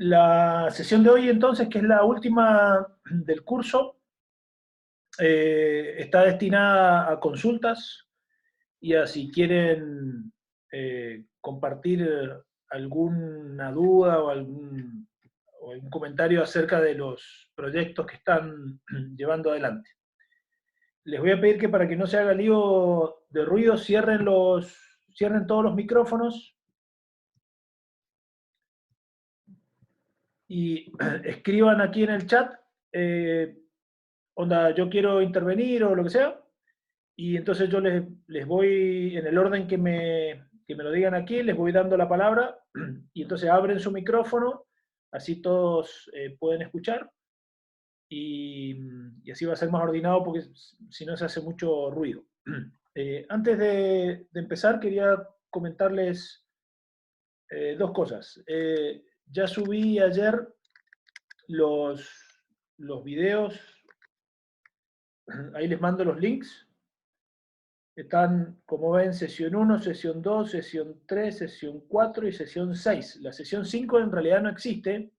La sesión de hoy, entonces, que es la última del curso, está destinada a consultas y a si quieren compartir alguna duda o algún comentario acerca de los proyectos que están llevando adelante. Les voy a pedir que para que no se haga lío de ruido, cierren todos los micrófonos y escriban aquí en el chat, onda, yo quiero intervenir o lo que sea, y entonces yo les voy, en el orden que me lo digan aquí, les voy dando la palabra, y entonces abren su micrófono, así todos pueden escuchar, y así va a ser más ordenado porque si no se hace mucho ruido. Antes de empezar, quería comentarles dos cosas. Ya subí ayer los, los videos, ahí les mando los links. Están, como ven, sesión 1, sesión 2, sesión 3, sesión 4 y sesión 6. La sesión 5 en realidad no existe.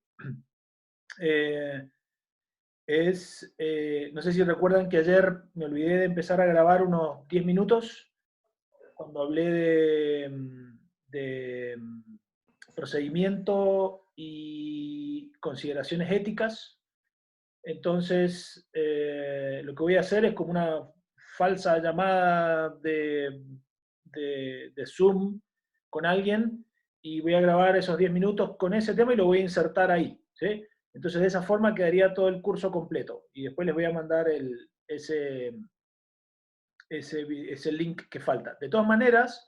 No sé si recuerdan que ayer me olvidé de empezar a grabar unos 10 minutos cuando hablé de procedimiento y consideraciones éticas. Entonces, lo que voy a hacer es como una falsa llamada de Zoom con alguien y voy a grabar esos 10 minutos con ese tema y lo voy a insertar ahí, ¿sí? Entonces, de esa forma quedaría todo el curso completo. Y después les voy a mandar ese link que falta. De todas maneras,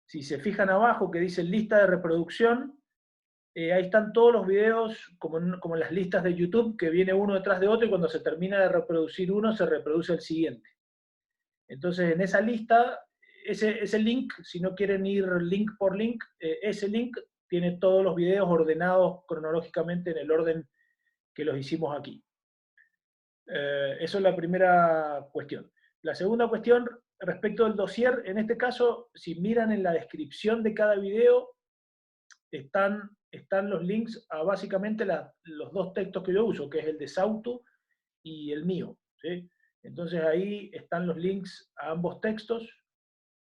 si se fijan abajo que dice lista de reproducción, ahí están todos los videos, como en las listas de YouTube, que viene uno detrás de otro y cuando se termina de reproducir uno, se reproduce el siguiente. Entonces, en esa lista, ese link, si no quieren ir link por link, ese link tiene todos los videos ordenados cronológicamente en el orden que los hicimos aquí. Eso es la primera cuestión. La segunda cuestión, respecto del dossier, en este caso, si miran en la descripción de cada video, están los links a básicamente los dos textos que yo uso, que es el de Sautu y el mío, ¿sí? Entonces ahí están los links a ambos textos,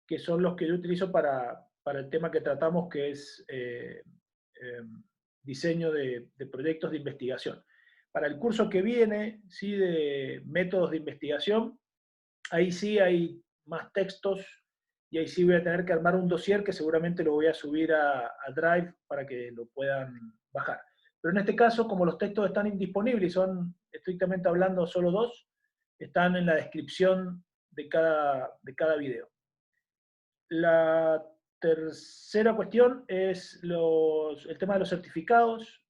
que son los que yo utilizo para el tema que tratamos, que es diseño de proyectos de investigación. Para el curso que viene, ¿sí?, de métodos de investigación, ahí sí hay más textos y ahí sí voy a tener que armar un dossier que seguramente lo voy a subir a Drive para que lo puedan bajar. Pero en este caso, como los textos están indisponibles y son estrictamente hablando solo dos, están en la descripción de cada video. La tercera cuestión es el tema de los certificados.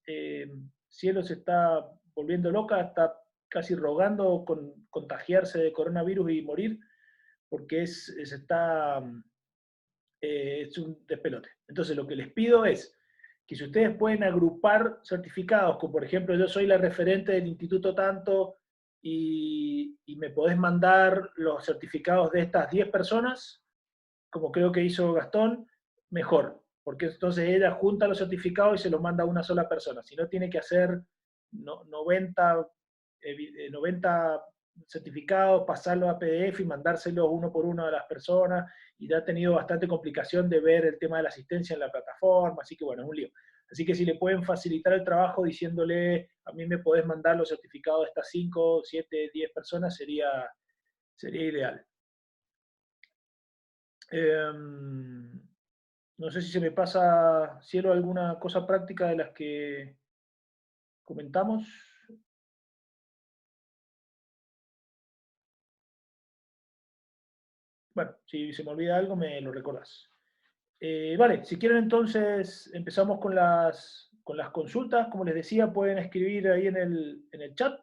Cielo se está volviendo loca, está casi rogando con contagiarse de coronavirus y morir, porque es un despelote. Entonces, lo que les pido es que si ustedes pueden agrupar certificados, como por ejemplo, yo soy la referente del instituto tanto, y me podés mandar los certificados de estas 10 personas, como creo que hizo Gastón, mejor, porque entonces ella junta los certificados y se los manda a una sola persona. Si no, tiene que hacer 90 certificados, pasarlos a PDF y mandárselos uno por uno a las personas, y ya ha tenido bastante complicación de ver el tema de la asistencia en la plataforma, así que bueno, es un lío. Así que si le pueden facilitar el trabajo diciéndole, a mí me podés mandar los certificados de estas 5, 7, 10 personas, sería ideal. No sé si se me pasa, Cielo, alguna cosa práctica de las que comentamos. Bueno, si se me olvida algo, me lo recordás. Vale, si quieren entonces empezamos con las consultas. Como les decía, pueden escribir ahí en el chat.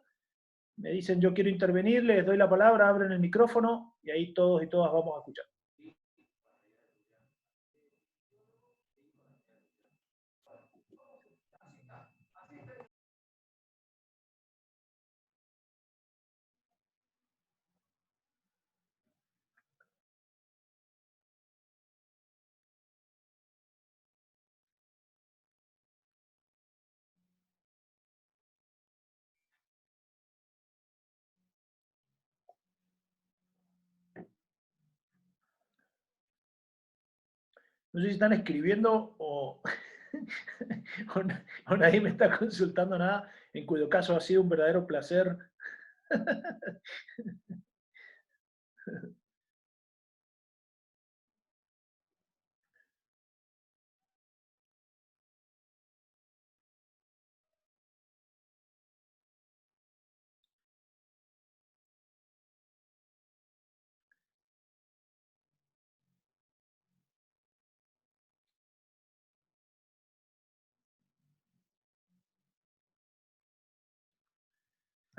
Me dicen yo quiero intervenir, les doy la palabra, abren el micrófono y ahí todos y todas vamos a escuchar. No sé si están escribiendo o, o nadie me está consultando nada, en cuyo caso ha sido un verdadero placer.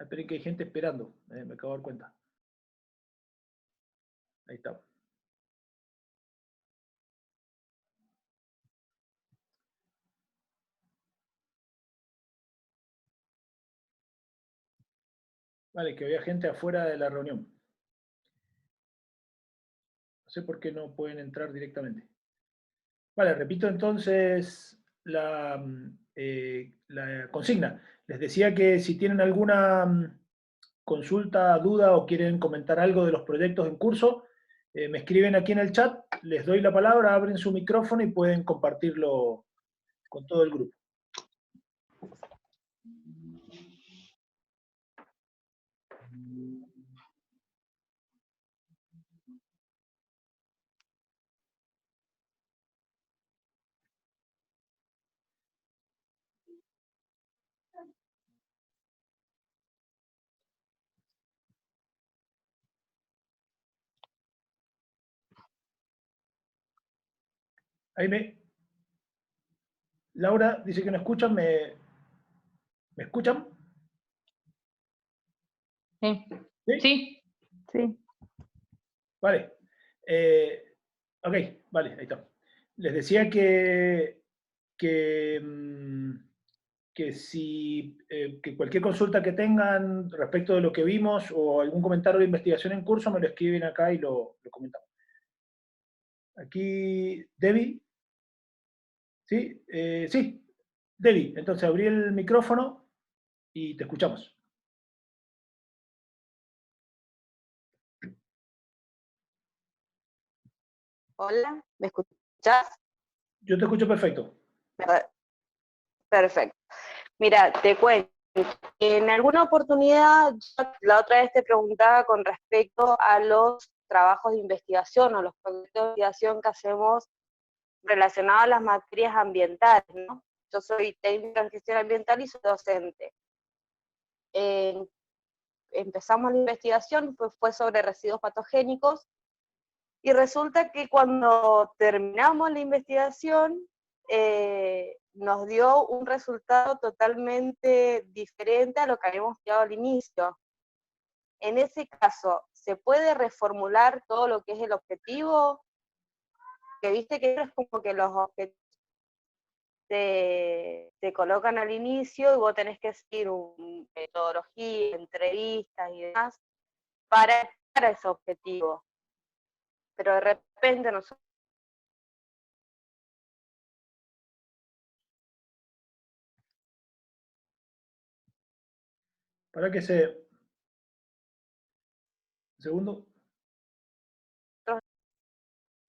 Esperen que hay gente esperando, me acabo de dar cuenta. Ahí está. Vale, que había gente afuera de la reunión. No sé por qué no pueden entrar directamente. Vale, repito entonces la consigna. Les decía que si tienen alguna consulta, duda o quieren comentar algo de los proyectos en curso, me escriben aquí en el chat, les doy la palabra, abren su micrófono y pueden compartirlo con todo el grupo. Ahí Laura dice que no escuchan, ¿me escuchan? Sí. ¿Sí? Sí. Sí. Vale. Ok, vale, ahí está. Les decía que que cualquier consulta que tengan respecto de lo que vimos o algún comentario de investigación en curso, me lo escriben acá y lo comentamos. Aquí, Debbie. ¿Sí? Sí, Debbie. Entonces abrí el micrófono y te escuchamos. Hola, ¿me escuchás? Yo te escucho perfecto. Perfecto. Mira, te cuento. En alguna oportunidad, yo la otra vez te preguntaba con respecto a los trabajos de investigación o los proyectos de investigación que hacemos relacionados a las materias ambientales, ¿no? Yo soy técnica en gestión ambiental y soy docente. Empezamos la investigación, pues fue sobre residuos patogénicos, y resulta que cuando terminamos la investigación, nos dio un resultado totalmente diferente a lo que habíamos quedado al inicio. En ese caso, ¿se puede reformular todo lo que es el objetivo? Que viste que es como que los objetivos te colocan al inicio y vos tenés que seguir una metodología, entrevistas y demás para llegar a ese objetivo. Pero de repente nosotros... Para que se... Un segundo.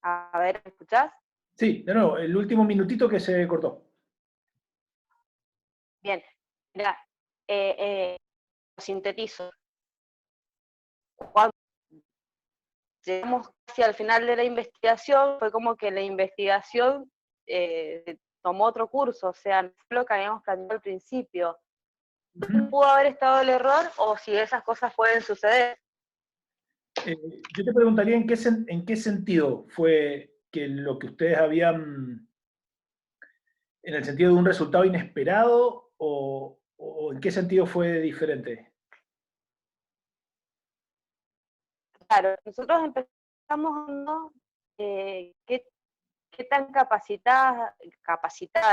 A ver, ¿me escuchás? Sí, de nuevo, el último minutito que se cortó. Bien, mira, sintetizo. Cuando llegamos casi al final de la investigación, fue como que la investigación tomó otro curso, o sea, no fue lo que habíamos planteado al principio. ¿Pudo haber estado el error o si esas cosas pueden suceder? Yo te preguntaría en qué sentido fue que lo que ustedes habían, en el sentido de un resultado inesperado o en qué sentido fue diferente. Claro, nosotros empezamos, ¿no? ¿Qué tan capacitada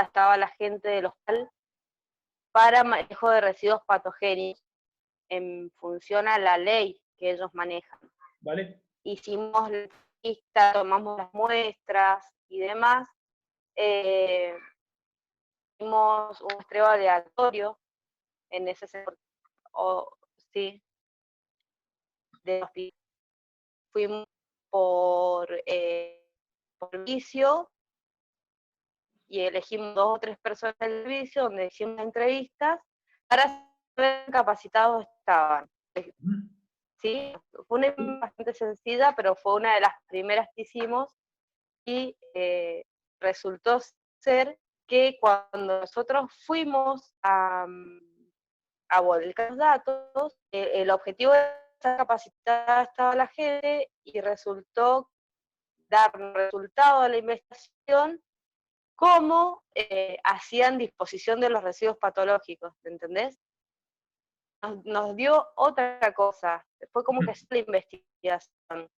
estaba la gente del hospital para manejo de residuos patogénicos en función a la ley que ellos manejan? ¿Vale? Hicimos la lista, tomamos las muestras y demás, hicimos un muestreo aleatorio en ese sector, sí, de hospital. Fuimos por vicio y elegimos 2 o 3 personas del servicio donde hicimos entrevistas para saber qué capacitados estaban. ¿Sí? Fue una bastante sencilla, pero fue una de las primeras que hicimos y resultó ser que cuando nosotros fuimos a volcar los datos, el objetivo de estar capacitada estaba la gente y resultó dar resultado de la investigación cómo hacían disposición de los residuos patológicos, ¿entendés? Nos dio otra cosa, fue como que es la investigación.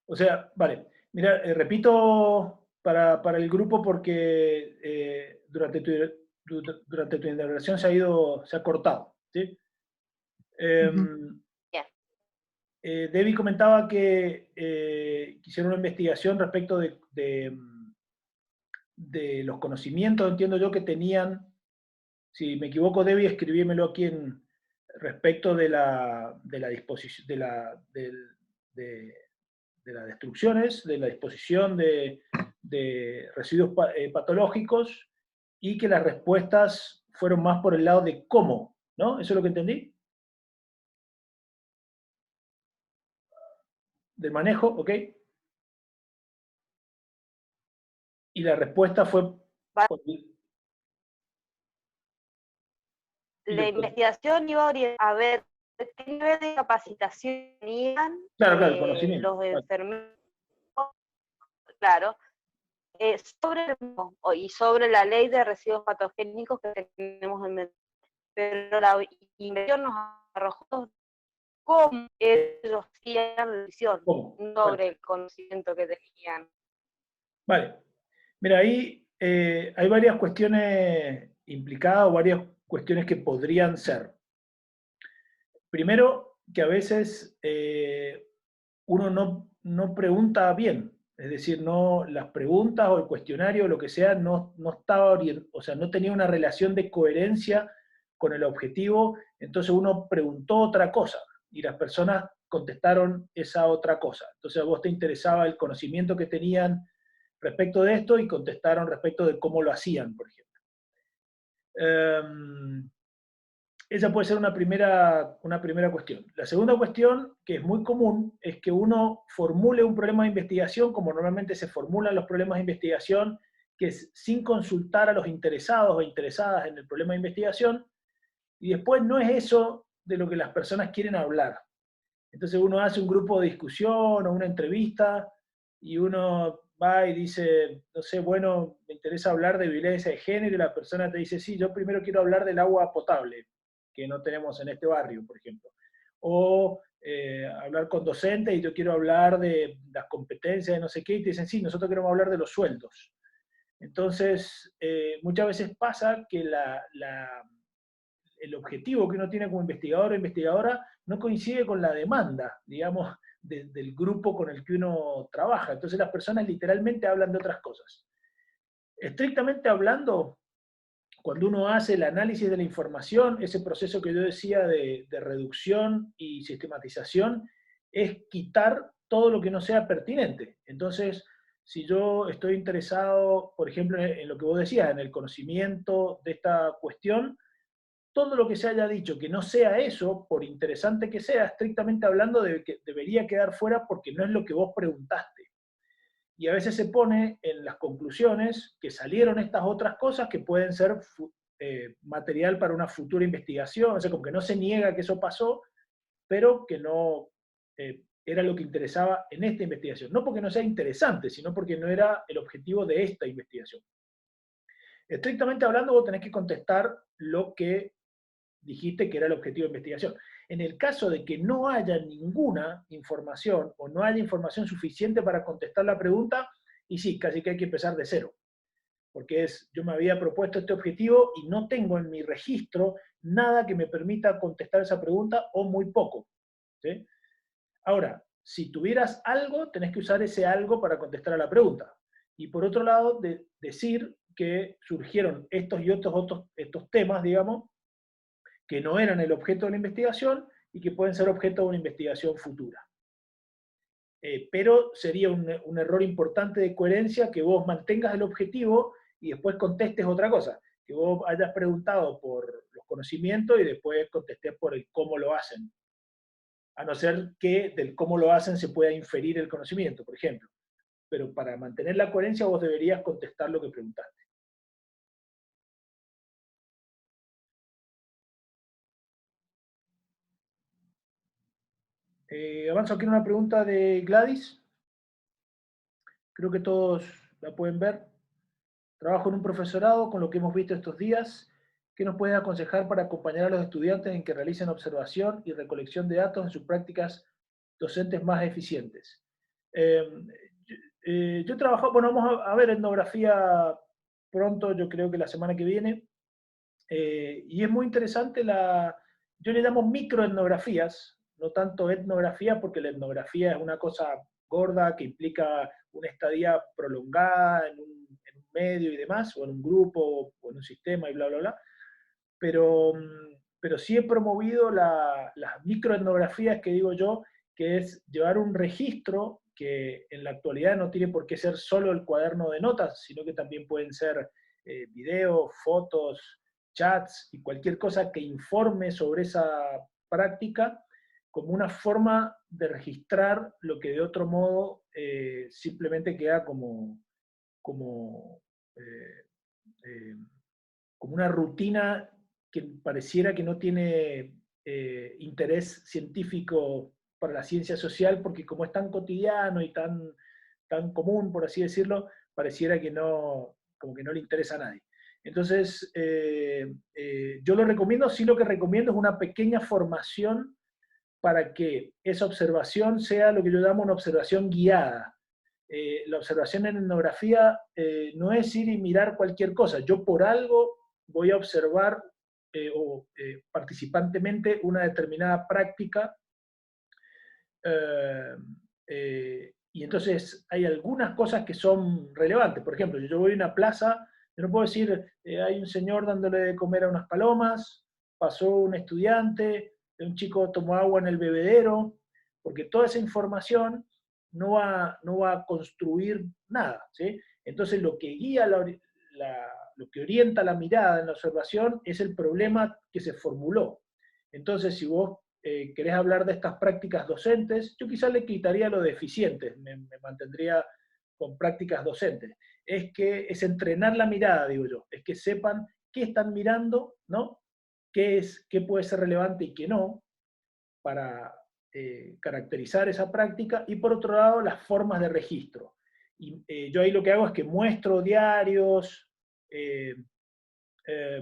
O sea, vale, mira, repito para el grupo porque durante tu intervención se ha cortado, ¿sí? Debbie comentaba que hicieron una investigación respecto de los conocimientos, entiendo yo, que tenían. Si me equivoco, Debbie, escribímelo aquí respecto de la disposición, de las destrucciones, de la disposición de residuos patológicos, y que las respuestas fueron más por el lado de cómo, ¿no? ¿Eso es lo que entendí? Del manejo, ¿ok? Y la respuesta fue... La investigación iba a ver qué nivel de capacitación tenían claro, conocimiento, los enfermeros, claro, sobre la ley de residuos patogénicos que tenemos en mente. Pero la investigación nos arrojó cómo ellos hacían la decisión sobre el conocimiento que tenían. Vale. Mira, ahí hay varias cuestiones implicadas, o varias cuestiones que podrían ser. Primero, que a veces uno no pregunta bien, es decir, no, las preguntas o el cuestionario o lo que sea no estaba o sea, no tenía una relación de coherencia con el objetivo, entonces uno preguntó otra cosa y las personas contestaron esa otra cosa. Entonces a vos te interesaba el conocimiento que tenían respecto de esto y contestaron respecto de cómo lo hacían, por ejemplo. Esa puede ser una primera cuestión. La segunda cuestión, que es muy común, es que uno formule un problema de investigación, como normalmente se formulan los problemas de investigación, que es sin consultar a los interesados o interesadas en el problema de investigación, y después no es eso de lo que las personas quieren hablar. Entonces uno hace un grupo de discusión o una entrevista, y uno va y dice, no sé, bueno, me interesa hablar de violencia de género, y la persona te dice, sí, yo primero quiero hablar del agua potable, que no tenemos en este barrio, por ejemplo. O hablar con docentes y yo quiero hablar de las competencias de no sé qué, y te dicen, sí, nosotros queremos hablar de los sueldos. Entonces, muchas veces pasa que el objetivo que uno tiene como investigador o investigadora no coincide con la demanda, digamos, del grupo con el que uno trabaja. Entonces las personas literalmente hablan de otras cosas. Estrictamente hablando, cuando uno hace el análisis de la información, ese proceso que yo decía de reducción y sistematización, es quitar todo lo que no sea pertinente. Entonces, si yo estoy interesado, por ejemplo, en lo que vos decías, en el conocimiento de esta cuestión, todo lo que se haya dicho que no sea eso, por interesante que sea, estrictamente hablando, debería quedar fuera porque no es lo que vos preguntaste. Y a veces se pone en las conclusiones que salieron estas otras cosas que pueden ser material para una futura investigación, o sea, como que no se niega que eso pasó, pero que no era lo que interesaba en esta investigación. No porque no sea interesante, sino porque no era el objetivo de esta investigación. Estrictamente hablando, vos tenés que contestar lo que dijiste que era el objetivo de investigación. En el caso de que no haya ninguna información o no haya información suficiente para contestar la pregunta, y sí, casi que hay que empezar de cero. Porque yo me había propuesto este objetivo y no tengo en mi registro nada que me permita contestar esa pregunta o muy poco. ¿Sí? Ahora, si tuvieras algo, tenés que usar ese algo para contestar a la pregunta. Y por otro lado, decir que surgieron estos y estos temas, digamos, que no eran el objeto de la investigación y que pueden ser objeto de una investigación futura. Pero sería un error importante de coherencia que vos mantengas el objetivo y después contestes otra cosa. Que vos hayas preguntado por los conocimientos y después contestes por el cómo lo hacen. A no ser que del cómo lo hacen se pueda inferir el conocimiento, por ejemplo. Pero para mantener la coherencia vos deberías contestar lo que preguntaste. Avanzo aquí en una pregunta de Gladys. Creo que todos la pueden ver. Trabajo en un profesorado con lo que hemos visto estos días. ¿Qué nos puede aconsejar para acompañar a los estudiantes en que realicen observación y recolección de datos en sus prácticas docentes más eficientes? Yo trabajo, bueno, vamos a ver etnografía pronto, yo creo que la semana que viene. Y es muy interesante yo le llamo microetnografías, no tanto etnografía, porque la etnografía es una cosa gorda que implica una estadía prolongada en un medio y demás, o en un grupo, o en un sistema y bla, bla, bla. Pero sí he promovido las microetnografías que digo yo, que es llevar un registro que en la actualidad no tiene por qué ser solo el cuaderno de notas, sino que también pueden ser videos, fotos, chats y cualquier cosa que informe sobre esa práctica como una forma de registrar lo que de otro modo simplemente queda como, eh, eh, como una rutina que pareciera que no tiene interés científico para la ciencia social, porque como es tan cotidiano y tan común, por así decirlo, pareciera que no, como que no le interesa a nadie. Entonces, yo lo recomiendo, sí lo que recomiendo es una pequeña formación para que esa observación sea lo que yo llamo una observación guiada. La observación en etnografía no es ir y mirar cualquier cosa. Yo por algo voy a observar participantemente una determinada práctica y entonces hay algunas cosas que son relevantes. Por ejemplo, yo voy a una plaza, yo no puedo decir, hay un señor dándole de comer a unas palomas, pasó un estudiante, un chico tomó agua en el bebedero, porque toda esa información no va a construir nada, ¿sí? Entonces lo que guía lo que orienta la mirada en la observación es el problema que se formuló. Entonces, si vos querés hablar de estas prácticas docentes, yo quizás le quitaría lo de eficientes, me mantendría con prácticas docentes. Es entrenar la mirada, digo yo, es que sepan qué están mirando, ¿no? Qué puede ser relevante y qué no, para caracterizar esa práctica, y por otro lado, las formas de registro. Y yo ahí lo que hago es que muestro diarios,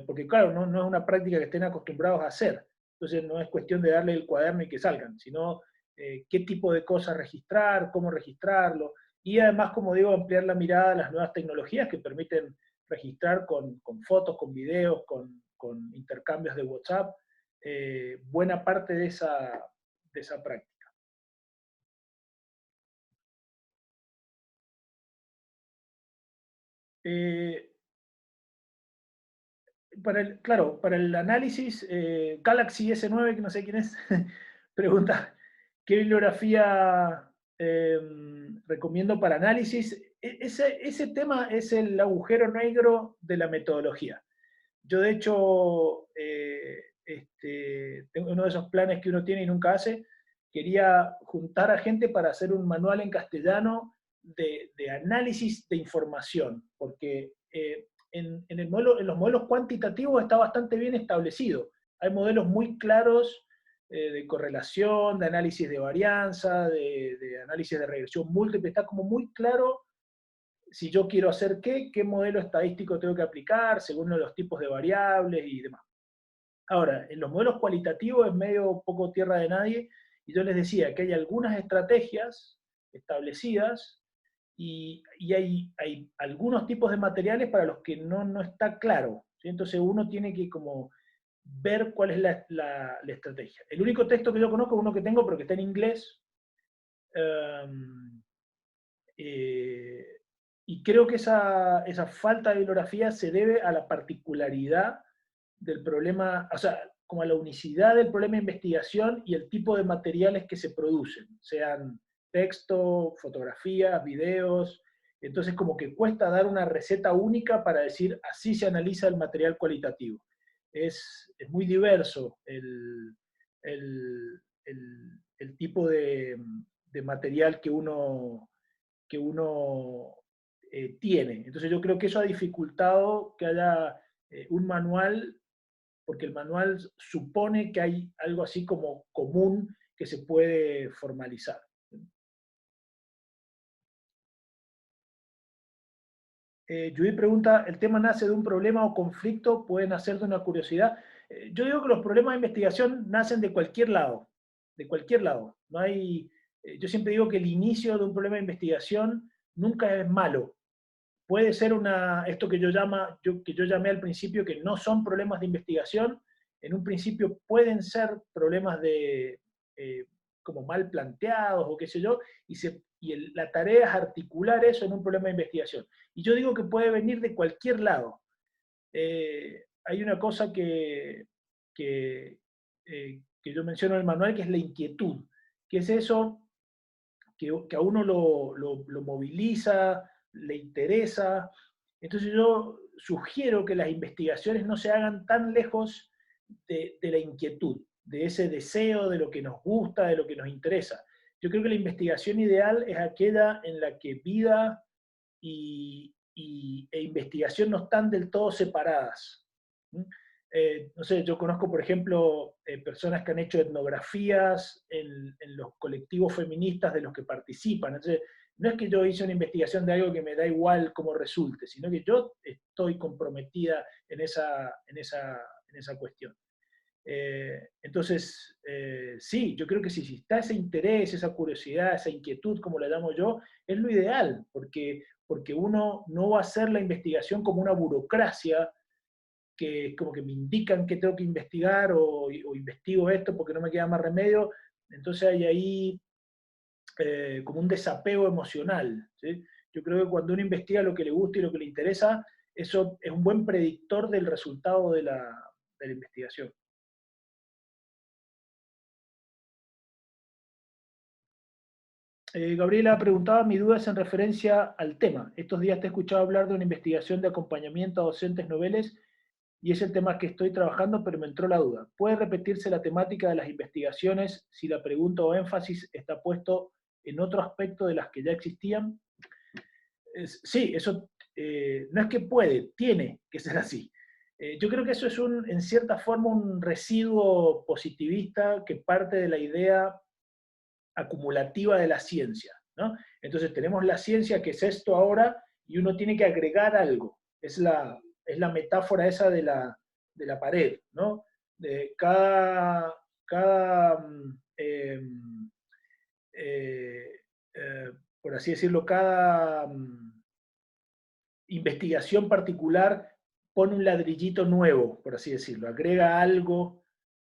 porque claro, no es una práctica que estén acostumbrados a hacer. Entonces no es cuestión de darle el cuaderno y que salgan, sino qué tipo de cosas registrar, cómo registrarlo, y además, como digo, ampliar la mirada a las nuevas tecnologías que permiten registrar con fotos, con videos, con intercambios de WhatsApp, buena parte de esa práctica. Eh, claro, para el análisis, Galaxy S9, que no sé quién es, pregunta, ¿qué bibliografía recomiendo para análisis? Ese tema es el agujero negro de la metodología. Yo, de hecho, tengo uno de esos planes que uno tiene y nunca hace. Quería juntar a gente para hacer un manual en castellano de análisis de información, porque en los modelos cuantitativos está bastante bien establecido. Hay modelos muy claros de correlación, de análisis de varianza, de análisis de regresión múltiple. Está como muy claro si yo quiero hacer qué modelo estadístico tengo que aplicar, según los tipos de variables y demás. Ahora, en los modelos cualitativos es medio poco tierra de nadie, y yo les decía que hay algunas estrategias establecidas y hay algunos tipos de materiales para los que no está claro, ¿sí? Entonces uno tiene que como ver cuál es la estrategia. El único texto que yo conozco es uno que tengo, pero que está en inglés, eh, y creo que esa falta de bibliografía se debe a la particularidad del problema, o sea, como a la unicidad del problema de investigación y el tipo de materiales que se producen, sean texto, fotografías, videos, Entonces como que cuesta dar una receta única para decir, así se analiza el material cualitativo. Es muy diverso el tipo de material que uno tiene. Entonces yo creo que eso ha dificultado que haya un manual, porque el manual supone que hay algo así como común que se puede formalizar. Judith pregunta, ¿el tema nace de un problema o conflicto? ¿Puede nacer de una curiosidad? Yo digo que los problemas de investigación nacen de cualquier lado, de cualquier lado. No hay, yo siempre digo que el inicio de un problema de investigación nunca es malo. Puede ser esto que yo llamé al principio, que no son problemas de investigación, en un principio pueden ser problemas como mal planteados o qué sé yo, la tarea es articular eso en un problema de investigación. Y yo digo que puede venir de cualquier lado. Hay una cosa que yo menciono en el manual, que es la inquietud, que es eso que a uno lo moviliza, le interesa. Entonces yo sugiero que las investigaciones no se hagan tan lejos de la inquietud, de ese deseo, de lo que nos gusta, de lo que nos interesa. Yo creo que la investigación ideal es aquella en la que vida e investigación no están del todo separadas. No sé, yo conozco, por ejemplo, personas que han hecho etnografías en los colectivos feministas de los que participan. Entonces, no es que yo hice una investigación de algo que me da igual cómo resulte, sino que yo estoy comprometida en esa cuestión. Entonces, sí, yo creo que si está ese interés, esa curiosidad, esa inquietud, como la llamo yo, es lo ideal, porque uno no va a hacer la investigación como una burocracia, que como que me indican que tengo que investigar o investigo esto porque no me queda más remedio. Entonces hay ahí como un desapego emocional, ¿sí? Yo creo que cuando uno investiga lo que le gusta y lo que le interesa, eso es un buen predictor del resultado de la investigación. Gabriela preguntaba, mi duda es en referencia al tema. Estos días te he escuchado hablar de una investigación de acompañamiento a docentes noveles y es el tema que estoy trabajando, pero me entró la duda. ¿Puede repetirse la temática de las investigaciones si la pregunta o énfasis está puesto en otro aspecto de las que ya existían? Sí, eso no es que puede, tiene que ser así. Yo creo que eso es en cierta forma un residuo positivista que parte de la idea acumulativa de la ciencia, ¿no? Entonces tenemos la ciencia, que es esto ahora, y uno tiene que agregar algo. Es la metáfora esa de la pared, ¿no? De cada por así decirlo, cada investigación particular pone un ladrillito nuevo, por así decirlo, agrega algo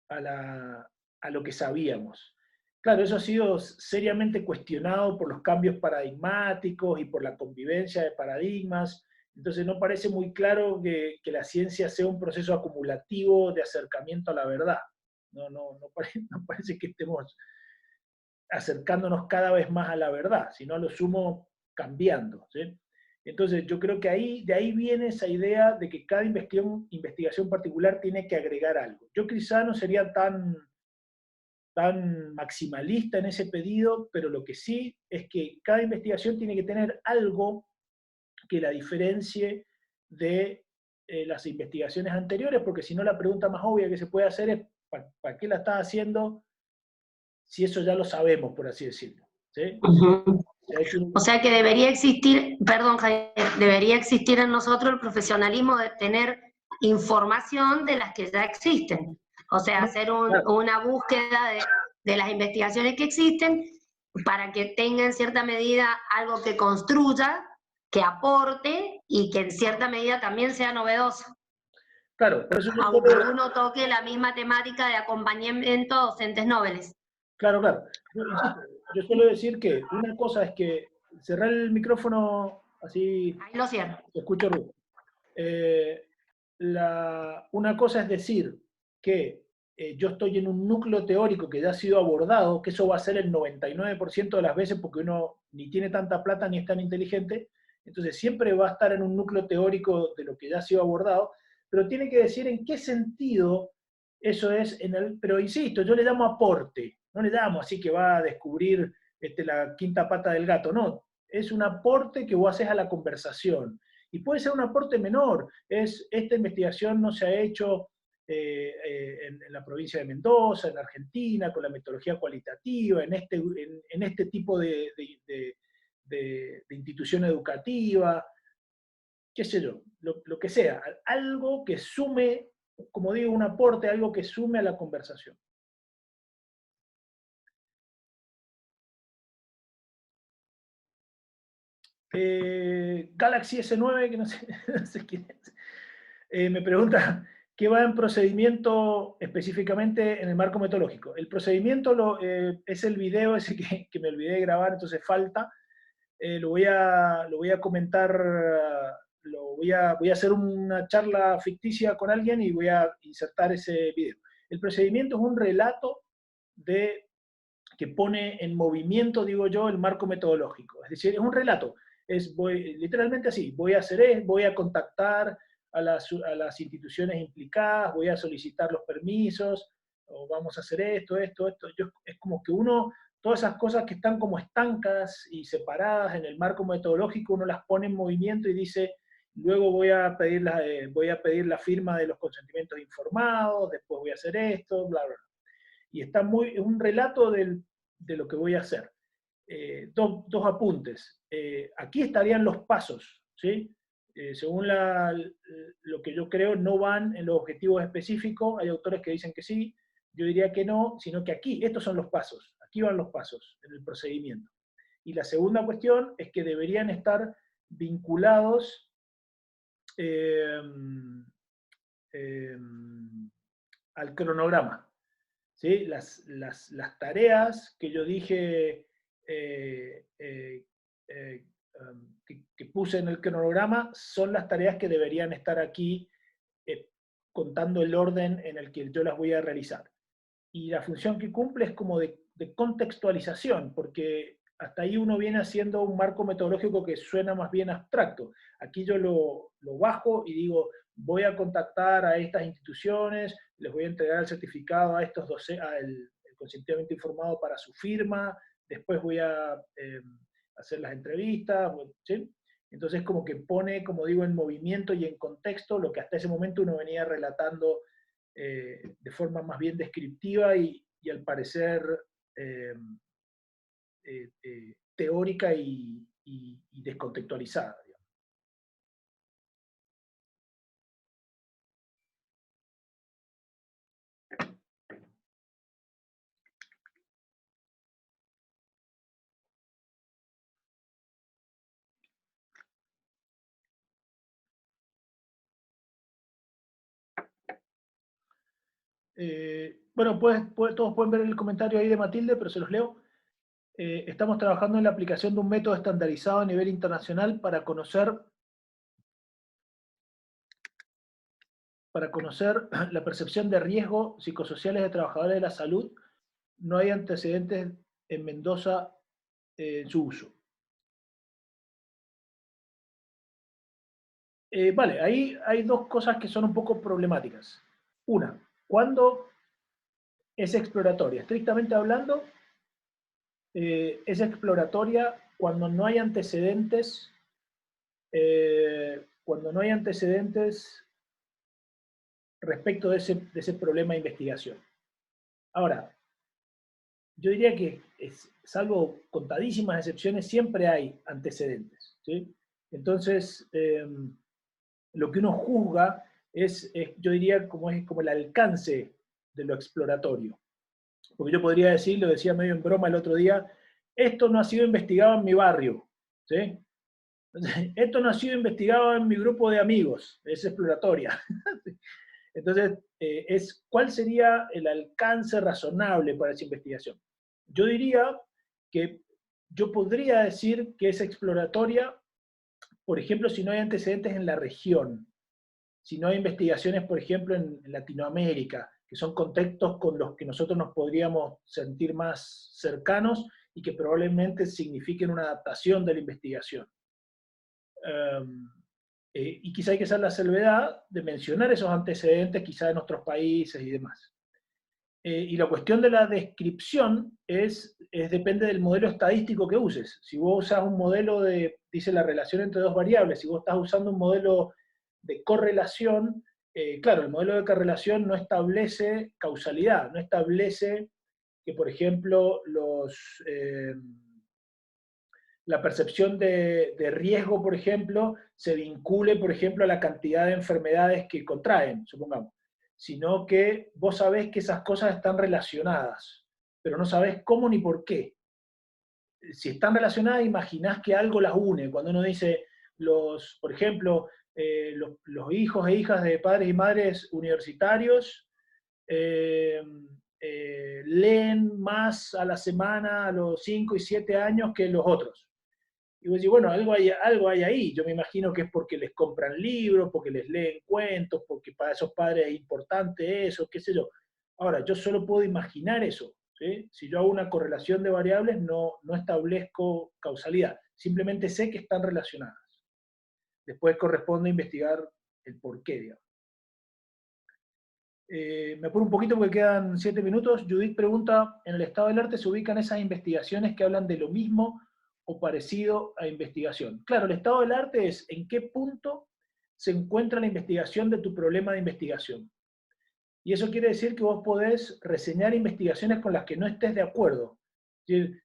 a lo que sabíamos. Claro, eso ha sido seriamente cuestionado por los cambios paradigmáticos y por la convivencia de paradigmas. Entonces no parece muy claro que la ciencia sea un proceso acumulativo de acercamiento a la verdad. No parece que estemos acercándonos cada vez más a la verdad, sino a lo sumo cambiando, ¿sí? Entonces yo creo que de ahí viene esa idea de que cada investigación particular tiene que agregar algo. Yo quizá no sería tan maximalista en ese pedido, pero lo que sí es que cada investigación tiene que tener algo que la diferencie de las investigaciones anteriores, porque si no la pregunta más obvia que se puede hacer es ¿para qué la estás haciendo si eso ya lo sabemos, por así decirlo? ¿Sí? Uh-huh. O sea que debería existir, perdón Javier, debería existir en nosotros el profesionalismo de tener información de las que ya existen. O sea, hacer una búsqueda de las investigaciones que existen para que tenga en cierta medida algo que construya, que aporte y que en cierta medida también sea novedoso. Claro, por eso aunque uno toque la misma temática de acompañamiento a docentes noveles. Claro, claro. Yo suelo decir que una cosa es que cerrar el micrófono así. Ahí lo cierro. Escucho ruido. Una cosa es decir que yo estoy en un núcleo teórico que ya ha sido abordado, que eso va a ser el 99% de las veces porque uno ni tiene tanta plata ni es tan inteligente, Entonces siempre va a estar en un núcleo teórico de lo que ya ha sido abordado, pero tiene que decir en qué sentido eso es, pero insisto, yo le llamo aporte, no le llamo así que va a descubrir la quinta pata del gato, no, es un aporte que vos haces a la conversación. Y puede ser un aporte menor, esta investigación no se ha hecho en la provincia de Mendoza, en Argentina, con la metodología cualitativa, en este tipo de institución educativa, qué sé yo, lo que sea, algo que sume, como digo, un aporte, algo que sume a la conversación. Galaxy S9, que no sé, no sé quién es, me pregunta, ¿qué va en procedimiento específicamente en el marco metodológico? El procedimiento es el video ese que me olvidé de grabar, entonces falta. Lo voy a comentar, voy a hacer una charla ficticia con alguien y voy a insertar ese video. El procedimiento es un relato que pone en movimiento, digo yo, el marco metodológico. Es decir, es un relato. Literalmente así, voy a contactar a las instituciones implicadas, voy a solicitar los permisos, o vamos a hacer esto. Es como que todas esas cosas que están como estancas y separadas en el marco metodológico, uno las pone en movimiento y dice, luego voy a pedir la firma de los consentimientos informados, después voy a hacer esto, bla, bla. Y es un relato de lo que voy a hacer. Dos apuntes. Aquí estarían los pasos, ¿sí? Según lo que yo creo, no van en los objetivos específicos. Hay autores que dicen que sí, yo diría que no, sino que aquí, estos son los pasos. Aquí van los pasos en el procedimiento. Y la segunda cuestión es que deberían estar vinculados al cronograma. ¿Sí? Las tareas que yo dije que puse en el cronograma son las tareas que deberían estar aquí contando el orden en el que yo las voy a realizar. Y la función que cumple es como de contextualización, porque hasta ahí uno viene haciendo un marco metodológico que suena más bien abstracto. Aquí yo lo bajo y digo, voy a contactar a estas instituciones, les voy a entregar el certificado a estos el consentimiento informado para su firma, después voy a hacer las entrevistas, ¿sí? Entonces como que pone, como digo, en movimiento y en contexto lo que hasta ese momento uno venía relatando de forma más bien descriptiva y al parecer teórica y descontextualizada. Bueno, todos pueden ver el comentario ahí de Matilde, pero se los leo. Estamos trabajando en la aplicación de un método estandarizado a nivel internacional para conocer la percepción de riesgo psicosociales de trabajadores de la salud. No hay antecedentes en Mendoza en su uso. Vale, ahí hay dos cosas que son un poco problemáticas. Una, ¿cuándo es exploratoria? Estrictamente hablando, es exploratoria cuando no hay antecedentes, respecto de ese problema de investigación. Ahora, yo diría que, salvo contadísimas excepciones, siempre hay antecedentes, ¿sí? Entonces, lo que uno juzga yo diría, como el alcance de lo exploratorio. Porque yo podría decir, lo decía medio en broma el otro día, esto no ha sido investigado en mi barrio, ¿sí? Esto no ha sido investigado en mi grupo de amigos, es exploratoria. Entonces, ¿cuál sería el alcance razonable para esa investigación? Yo diría que yo podría decir que es exploratoria, por ejemplo, si no hay antecedentes en la región, si no hay investigaciones, por ejemplo, en Latinoamérica, que son contextos con los que nosotros nos podríamos sentir más cercanos y que probablemente signifiquen una adaptación de la investigación. Y quizá hay que hacer la salvedad de mencionar esos antecedentes quizá en otros países y demás. Y la cuestión de la descripción depende del modelo estadístico que uses. Si vos usas un modelo dice la relación entre dos variables, si vos estás usando un modelo de correlación, claro, el modelo de correlación no establece causalidad, no establece que, por ejemplo, la percepción de riesgo, por ejemplo, se vincule, por ejemplo, a la cantidad de enfermedades que contraen, supongamos, sino que vos sabés que esas cosas están relacionadas, pero no sabés cómo ni por qué. Si están relacionadas, imaginás que algo las une. Cuando uno dice, por ejemplo, los hijos e hijas de padres y madres universitarios leen más a la semana a los 5 y 7 años que los otros. Y vos decís, bueno, algo hay ahí. Yo me imagino que es porque les compran libros, porque les leen cuentos, porque para esos padres es importante eso, qué sé yo. Ahora, yo solo puedo imaginar eso. ¿Sí? Si yo hago una correlación de variables, no establezco causalidad. Simplemente sé que están relacionadas. Después corresponde investigar el porqué, digamos. Me apuro un poquito porque quedan 7 minutos. Judith pregunta, ¿en el estado del arte se ubican esas investigaciones que hablan de lo mismo o parecido a investigación? Claro, el estado del arte es en qué punto se encuentra la investigación de tu problema de investigación. Y eso quiere decir que vos podés reseñar investigaciones con las que no estés de acuerdo.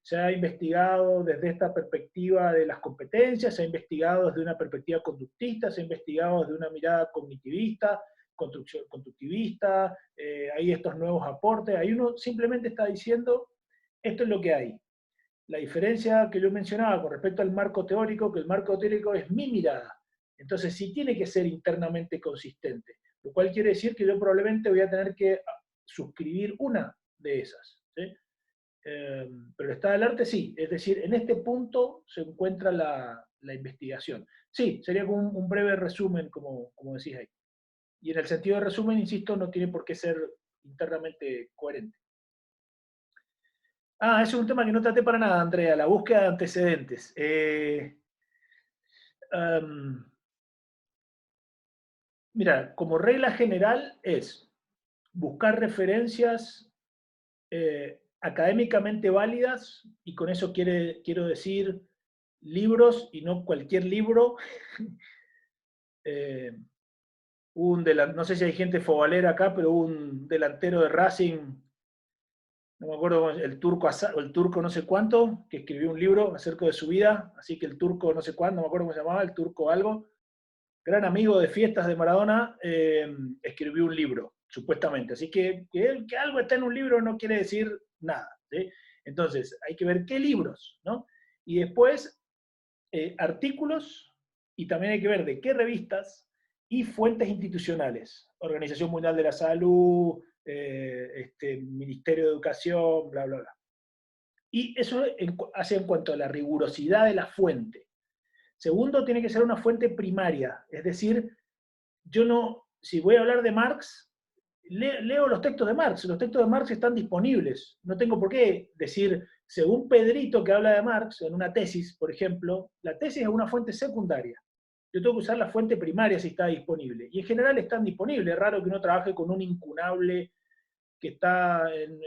Se ha investigado desde esta perspectiva de las competencias, se ha investigado desde una perspectiva conductista, se ha investigado desde una mirada cognitivista, constructivista, hay estos nuevos aportes, ahí uno simplemente está diciendo, esto es lo que hay. La diferencia que yo mencionaba con respecto al marco teórico, que el marco teórico es mi mirada, entonces sí tiene que ser internamente consistente, lo cual quiere decir que yo probablemente voy a tener que suscribir una de esas, ¿sí? Pero el estado del arte sí, es decir, en este punto se encuentra la investigación. Sí, sería como un breve resumen, como decís ahí. Y en el sentido de resumen, insisto, no tiene por qué ser internamente coherente. Ese es un tema que no traté para nada, Andrea, la búsqueda de antecedentes. Mira, como regla general es buscar referencias académicamente válidas, y con eso quiero decir libros y no cualquier libro. No sé si hay gente fobalera acá, pero un delantero de Racing, no me acuerdo, el turco no sé cuánto, que escribió un libro acerca de su vida, así que el turco no sé cuándo, no me acuerdo cómo se llamaba, el turco algo, gran amigo de fiestas de Maradona, escribió un libro, supuestamente. Así que algo está en un libro no quiere decir nada, ¿sí? Entonces, hay que ver qué libros, ¿no? Y después, artículos, y también hay que ver de qué revistas, y fuentes institucionales, Organización Mundial de la Salud, Ministerio de Educación, bla, bla, bla. Y eso hace en cuanto a la rigurosidad de la fuente. Segundo, tiene que ser una fuente primaria, es decir, si voy a hablar de Marx, leo los textos de Marx están disponibles, no tengo por qué decir, según Pedrito que habla de Marx, en una tesis, por ejemplo, la tesis es una fuente secundaria. Yo tengo que usar la fuente primaria si está disponible. Y en general están disponibles. Es raro que uno trabaje con un incunable que está en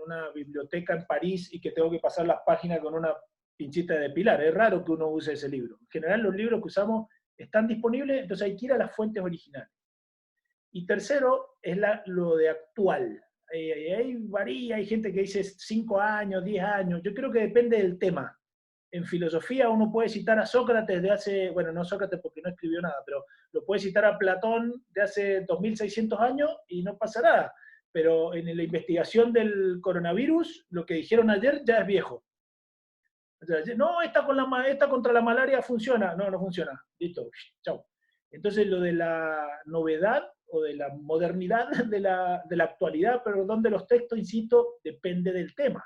una biblioteca en París y que tengo que pasar las páginas con una pinchita de depilar. Es raro que uno use ese libro. En general los libros que usamos están disponibles, entonces hay que ir a las fuentes originales. Y tercero, es lo de actual. Ahí varía, hay gente que dice 5 años, 10 años. Yo creo que depende del tema. En filosofía uno puede citar a Sócrates de hace, bueno, no Sócrates porque no escribió nada, pero lo puede citar a Platón de hace 2600 años y no pasa nada. Pero en la investigación del coronavirus, lo que dijeron ayer ya es viejo. O sea, no, esta contra la malaria funciona. No, no funciona. Listo, chao. Entonces lo de la novedad o de la modernidad de la actualidad, perdón, de los textos, insisto, depende del tema.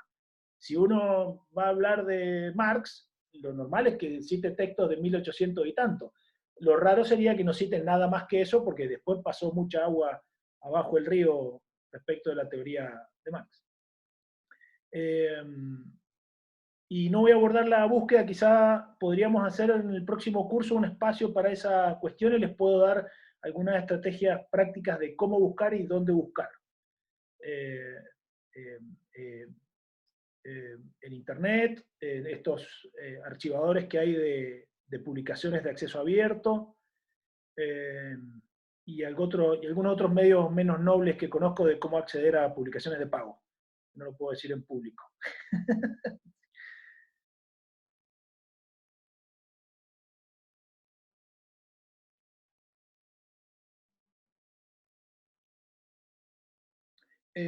Si uno va a hablar de Marx, lo normal es que cite textos de 1800 y tanto. Lo raro sería que no citen nada más que eso, porque después pasó mucha agua abajo el río respecto de la teoría de Marx. Y no voy a abordar la búsqueda, quizá podríamos hacer en el próximo curso un espacio para esa cuestión y les puedo dar algunas estrategias prácticas de cómo buscar y dónde buscar. En Internet, en estos archivadores que hay de publicaciones de acceso abierto, y algunos otros medios menos nobles que conozco de cómo acceder a publicaciones de pago. No lo puedo decir en público.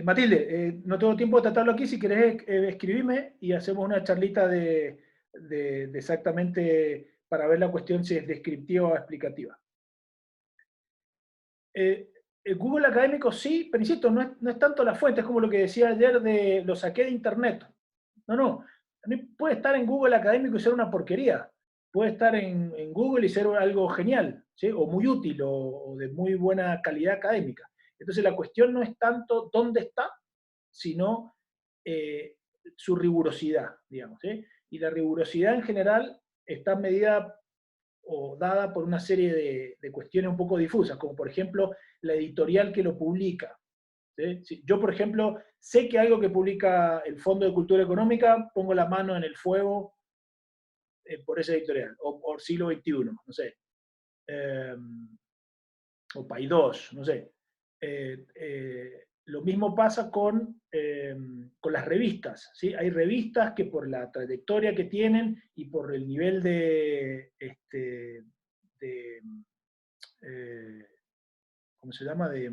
Matilde, no tengo tiempo de tratarlo aquí, si querés escribime y hacemos una charlita de exactamente para ver la cuestión si es descriptiva o explicativa. Google Académico sí, pero insisto, no es tanto la fuente, es como lo que decía ayer de lo saqué de Internet. No, puede estar en Google Académico y ser una porquería. Puede estar en Google y ser algo genial, ¿sí? O muy útil, o de muy buena calidad académica. Entonces la cuestión no es tanto dónde está, sino su rigurosidad, digamos. ¿Sí? Y la rigurosidad en general está medida o dada por una serie de cuestiones un poco difusas, como por ejemplo la editorial que lo publica. ¿Sí? Yo, por ejemplo, sé que algo que publica el Fondo de Cultura Económica, pongo la mano en el fuego por esa editorial, o Siglo XXI, no sé, o Paidós, no sé. Lo mismo pasa con las revistas, ¿sí? Hay revistas que por la trayectoria que tienen y por el nivel ¿cómo se llama?, de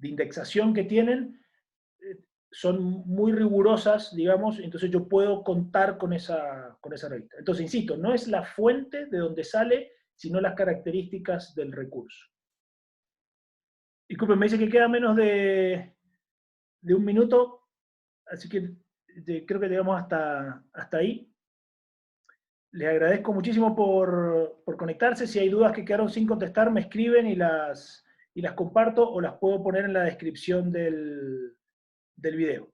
indexación que tienen, son muy rigurosas, digamos, entonces yo puedo contar con esa revista. Entonces, insisto, no es la fuente de donde sale, sino las características del recurso. Disculpen, me dice que queda menos de un minuto, así que creo que llegamos hasta ahí. Les agradezco muchísimo por conectarse. Si hay dudas que quedaron sin contestar, me escriben y las comparto, o las puedo poner en la descripción del video.